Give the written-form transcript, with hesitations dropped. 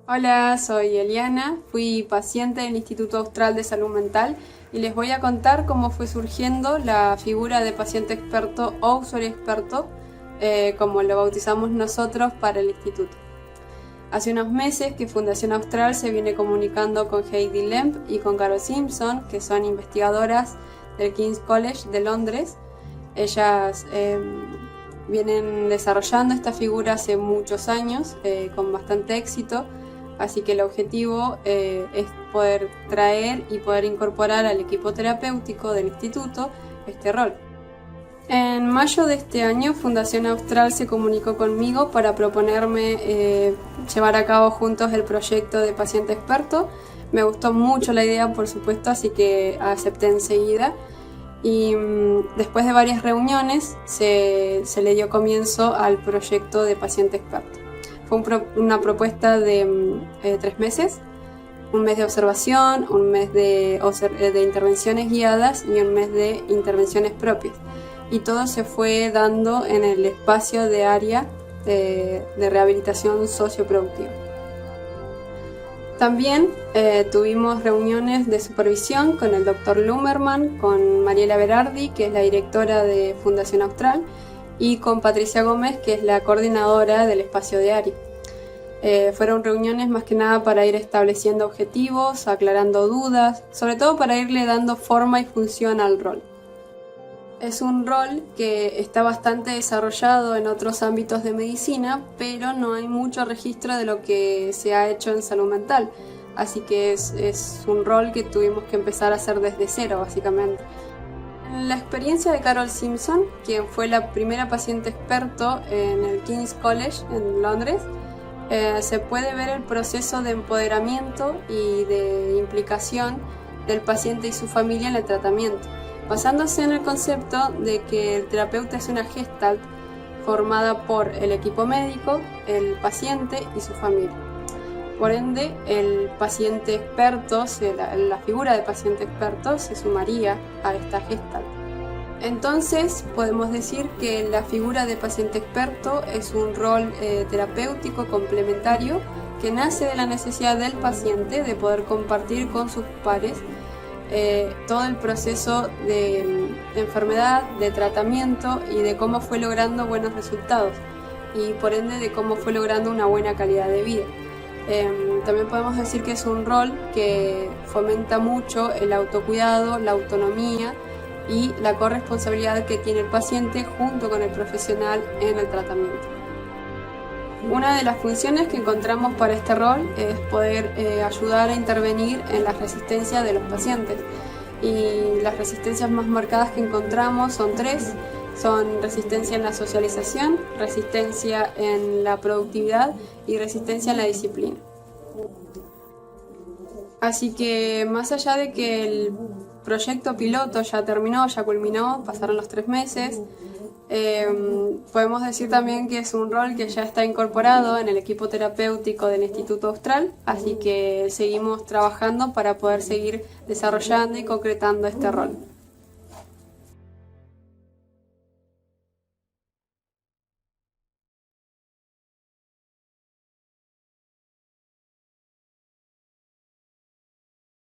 Hola, soy Eliana, fui paciente del Instituto Austral de Salud Mental y les voy a contar cómo fue surgiendo la figura de paciente experto o usuario experto, como lo bautizamos nosotros para el instituto. Hace unos meses que Fundación Austral se viene comunicando con Heidi Lemp y con Carol Simpson, que son investigadoras del King's College de Londres. Ellas vienen desarrollando esta figura hace muchos años, con bastante éxito. Así que el objetivo es poder traer y poder incorporar al equipo terapéutico del instituto este rol. En mayo de este año, Fundación Austral se comunicó conmigo para proponerme llevar a cabo juntos el proyecto de paciente experto. Me gustó mucho la idea, por supuesto, así que acepté enseguida. Y después de varias reuniones se le dio comienzo al proyecto de paciente experto. Fue una propuesta de 3 meses, un mes de observación, un mes de intervenciones guiadas y un mes de intervenciones propias. Y todo se fue dando en el espacio de área de rehabilitación socioproductiva. También tuvimos reuniones de supervisión con el Dr. Lumerman, con Mariela Berardi, que es la directora de Fundación Austral, y con Patricia Gómez, que es la coordinadora del espacio de área. Fueron reuniones más que nada para ir estableciendo objetivos, aclarando dudas, sobre todo para irle dando forma y función al rol. Es un rol que está bastante desarrollado en otros ámbitos de medicina, pero no hay mucho registro de lo que se ha hecho en salud mental, así que es un rol que tuvimos que empezar a hacer desde cero, básicamente. En la experiencia de Carol Simpson, quien fue la primera paciente experto en el King's College en Londres, se puede ver el proceso de empoderamiento y de implicación del paciente y su familia en el tratamiento, basándose en el concepto de que el terapeuta es una gestalt formada por el equipo médico, el paciente y su familia. Por ende, el paciente experto, la figura de paciente experto se sumaría a esta gestalt. Entonces, podemos decir que la figura de paciente experto es un rol terapéutico complementario que nace de la necesidad del paciente de poder compartir con sus pares todo el proceso de enfermedad, de tratamiento y de cómo fue logrando buenos resultados y por ende de cómo fue logrando una buena calidad de vida. También podemos decir que es un rol que fomenta mucho el autocuidado, la autonomía y la corresponsabilidad que tiene el paciente junto con el profesional en el tratamiento. Una de las funciones que encontramos para este rol es poder ayudar a intervenir en las resistencias de los pacientes. Y las resistencias más marcadas que encontramos son 3. Son resistencia en la socialización, resistencia en la productividad y resistencia en la disciplina. Así que más allá de que el proyecto piloto ya terminó, ya culminó, pasaron los 3 meses, podemos decir también que es un rol que ya está incorporado en el equipo terapéutico del Instituto Austral, así que seguimos trabajando para poder seguir desarrollando y concretando este rol.